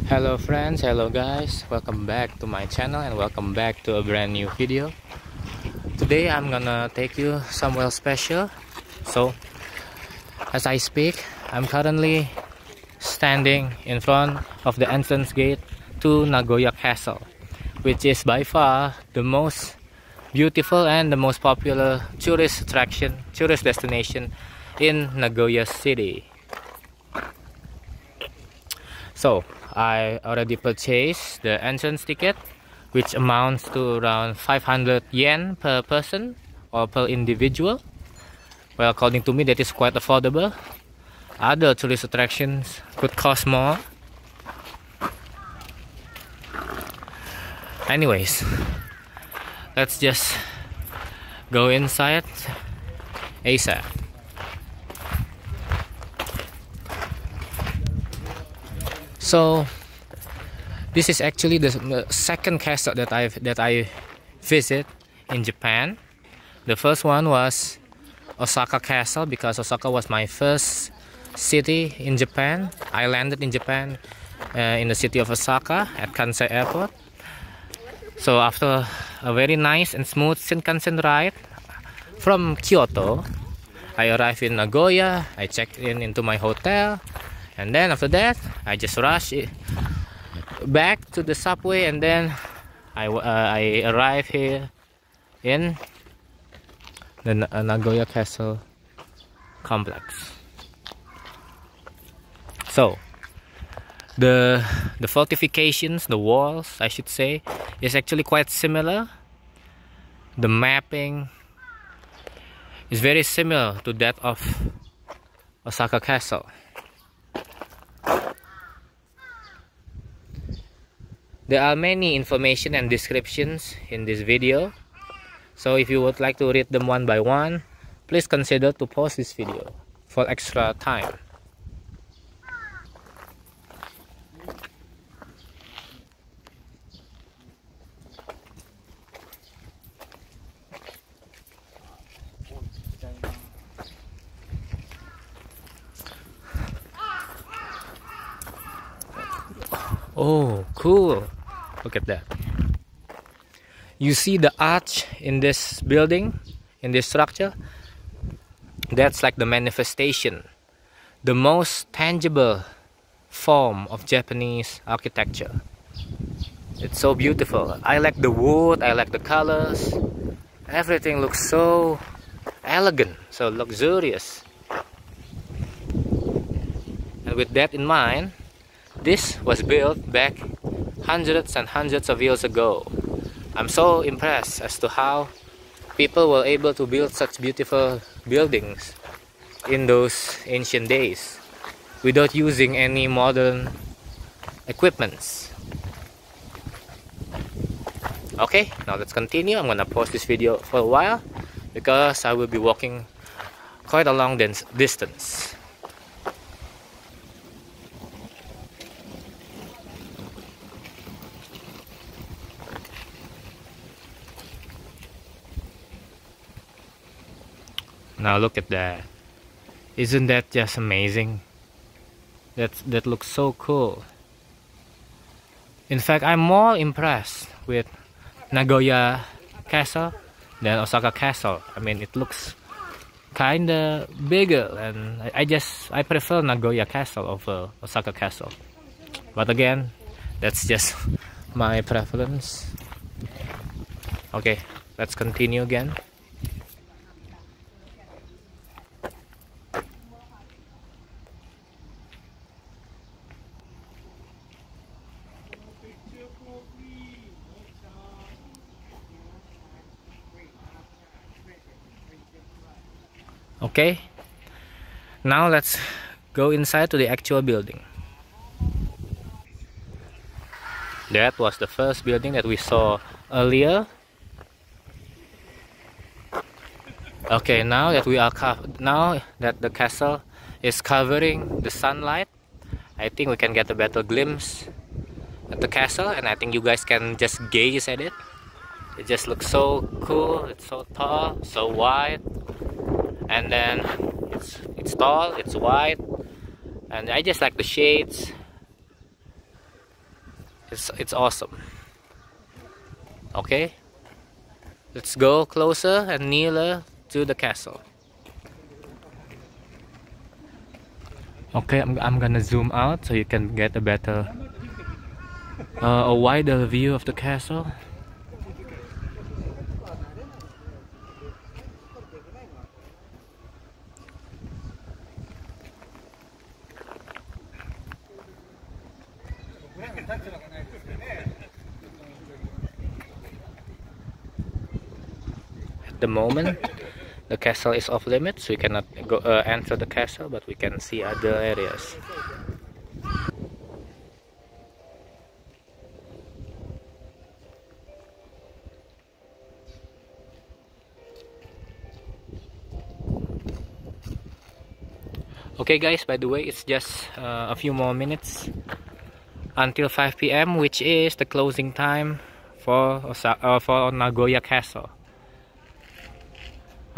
Hello friends, hello guys, welcome back to my channel and welcome back to a brand new video. Today I'm gonna take you somewhere special. So as I speak, I'm currently standing in front of the entrance gate to Nagoya Castle, which is by far the most beautiful and the most popular tourist destination in Nagoya City. So I already purchased the entrance ticket, which amounts to around 500 yen per person or per individual. Well, according to me, that is quite affordable. Other tourist attractions could cost more. Anyways, let's just go inside ASAP. So this is actually the second castle that I visit in Japan. The first one was Osaka Castle, because Osaka was my first city in Japan. I landed in Japan in the city of Osaka at Kansai Airport. So after a very nice and smooth Shinkansen ride from Kyoto, I arrived in Nagoya. I checked into my hotel, and then after that I just rushed back to the subway, and then I arrived here in the Nagoya Castle complex. So the fortifications, the walls I should say, is actually quite similar. The mapping is very similar to that of Osaka Castle. There are many information and descriptions in this video, so if you would like to read them one by one, please consider to pause this video for extra time. Oh, cool. Look at that. You see the arch in this building, in this structure? That's like the manifestation, the most tangible form of Japanese architecture. It's so beautiful. I like the wood, I like the colors. Everything looks so elegant, so luxurious. And with that in mind, this was built back hundreds and hundreds of years ago. I'm so impressed as to how people were able to build such beautiful buildings in those ancient days without using any modern equipments. Okay, now let's continue. I'm gonna pause this video for a while because I will be walking quite a long distance. Now look at that. Isn't that just amazing? That looks so cool. In fact, I'm more impressed with Nagoya Castle than Osaka Castle. I mean, it looks kinda bigger, and I prefer Nagoya Castle over Osaka Castle. But again, that's just my preference. Okay, let's continue again. Okay, now let's go inside to the actual building. That was the first building that we saw earlier. Okay, now that the castle is covering the sunlight, I think we can get a better glimpse at the castle, and I think you guys can just gaze at it. It just looks so cool. It's so tall, so wide, and then it's tall, it's wide, and I just like the shades. It's awesome. Okay, let's go closer and nearer to the castle. Okay, I'm gonna zoom out so you can get a better, a wider view of the castle. At the moment, the castle is off limits. We cannot go enter the castle, but we can see other areas. Okay guys, by the way, it's just a few more minutes until 5 p.m, which is the closing time for Nagoya Castle.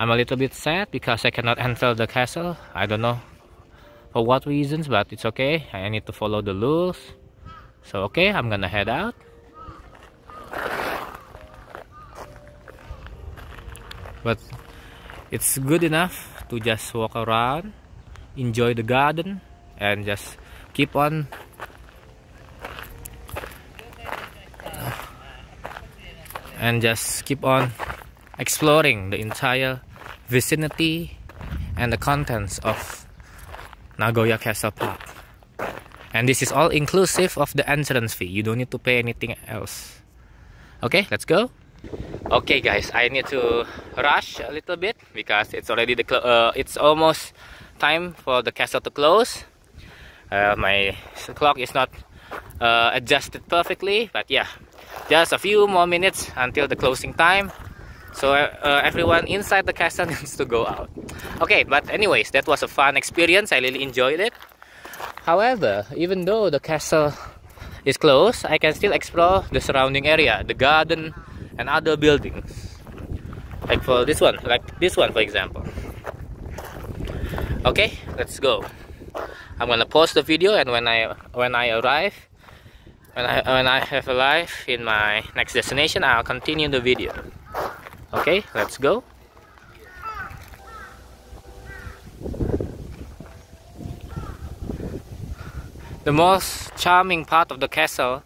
I'm a little bit sad because I cannot enter the castle. I don't know for what reasons, but it's okay. I need to follow the rules. So okay, I'm gonna head out. But it's good enough to just walk around, enjoy the garden, and just keep on exploring the entire vicinity and the contents of Nagoya Castle Park. And this is all inclusive of the entrance fee. You don't need to pay anything else. Okay, let's go. Okay guys, I need to rush a little bit because it's already it's almost time for the castle to close. My clock is not adjusted perfectly, but yeah, just a few more minutes until the closing time. So everyone inside the castle needs to go out. Okay, but anyways, that was a fun experience. I really enjoyed it. However, even though the castle is closed, I can still explore the surrounding area, the garden and other buildings. Like this one for example. Okay, let's go. I'm gonna pause the video, and when I have arrived in my next destination, I'll continue the video. Okay, let's go. The most charming part of the castle,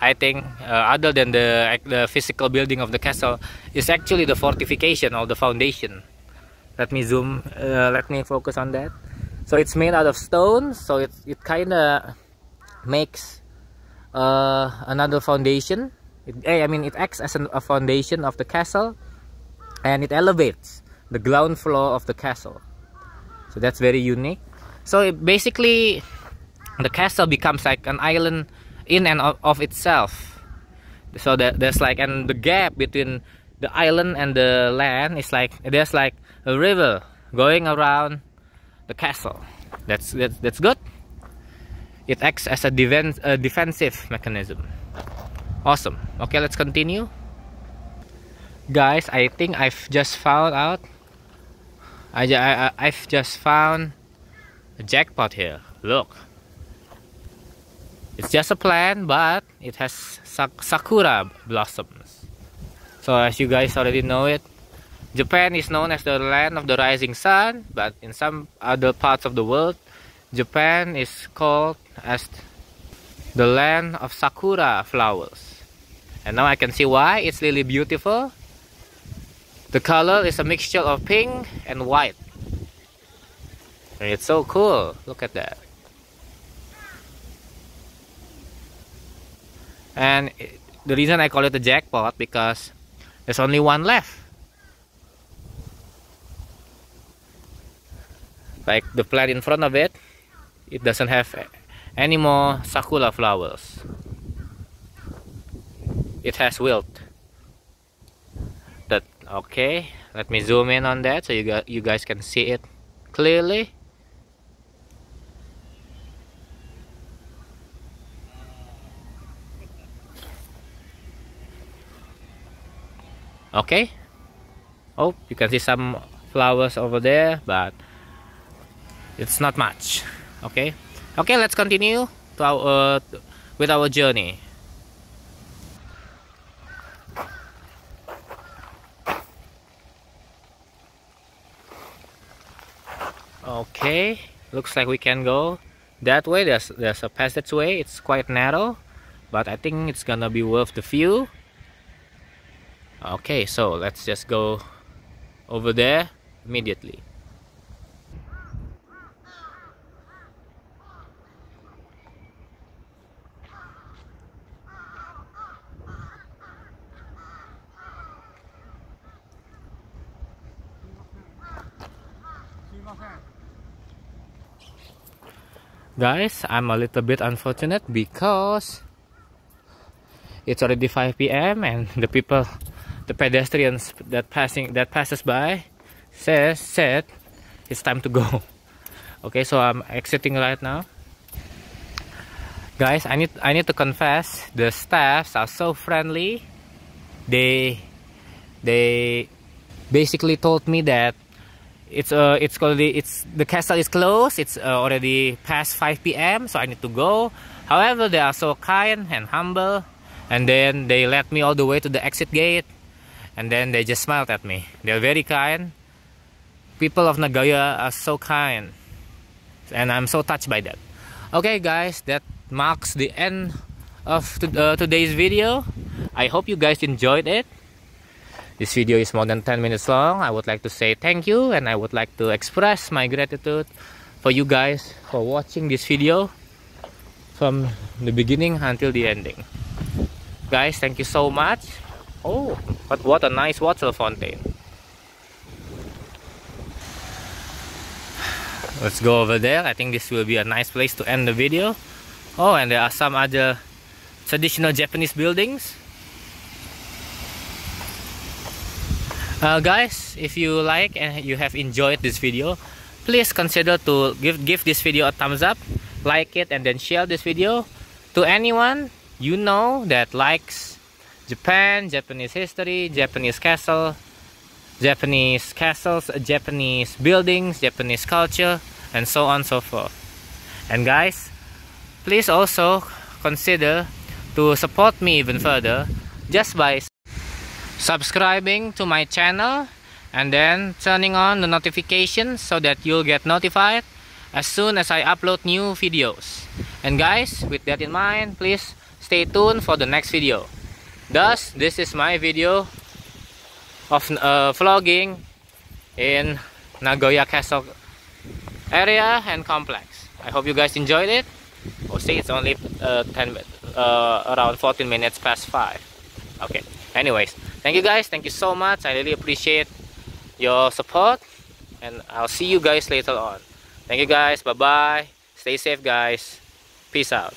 I think, other than the physical building of the castle, is actually the fortification or the foundation. Let me focus on that. So it's made out of stone, so it kind of makes another foundation. It acts as a foundation of the castle, and it elevates the ground floor of the castle. So that's very unique. So basically, the castle becomes like an island in and of itself. So there's like, and the gap between the island and the land is like, there's like a river going around the castle. That's good. It acts as a defensive mechanism. Awesome. Okay, let's continue. Guys, I think I've just found out. I've just found a jackpot here. Look. It's just a plant, but it has sakura blossoms. So as you guys already know it, Japan is known as the land of the rising sun, but in some other parts of the world, Japan is called as the land of sakura flowers. And now I can see why. It's really beautiful. The color is a mixture of pink and white. And it's so cool. Look at that. And the reason I call it a jackpot, because there's only one left. Like the plant in front of it, it doesn't have any more sakura flowers. It has wilt. Okay, let me zoom in on that so you guys can see it clearly. Okay. Oh, you can see some flowers over there, but it's not much. Okay, let's continue to with our journey. Okay, looks like we can go that way. There's a passageway. It's quite narrow, but I think it's gonna be worth the view. Okay, so let's just go over there immediately. Guys, I'm a little bit unfortunate because it's already 5 p.m. and the pedestrians that passes by said it's time to go. Okay, so I'm exiting right now. Guys, I need to confess, the staffs are so friendly. They basically told me that the castle is closed. It's already past 5 p.m. so I need to go. However, they are so kind and humble, and then they led me all the way to the exit gate, and then they just smiled at me. They're very kind. People of Nagoya are so kind, and I'm so touched by that. Okay guys, that marks the end of today's video. I hope you guys enjoyed it. This video is more than 10 minutes long. I would like to say thank you, and I would like to express my gratitude for you guys for watching this video from the beginning until the ending. Guys, thank you so much. Oh, but what a nice water fountain. Let's go over there. I think this will be a nice place to end the video. Oh, and there are some other traditional Japanese buildings. Guys, if you like and you have enjoyed this video, please consider to give this video a thumbs up, like it, and then share this video to anyone you know that likes Japan, Japanese history, Japanese castles, Japanese buildings, Japanese culture, and so on and so forth. And guys, please also consider to support me even further just by subscribing to my channel and then turning on the notifications so that you'll get notified as soon as I upload new videos. And guys, with that in mind, please stay tuned for the next video. Thus, this is my video of vlogging in Nagoya Castle area and complex. I hope you guys enjoyed it. Oh, see, it's only around 14 minutes past 5. Okay, anyways, thank you guys, thank you so much. I really appreciate your support, and I'll see you guys later on. Thank you guys, bye bye, stay safe guys, peace out.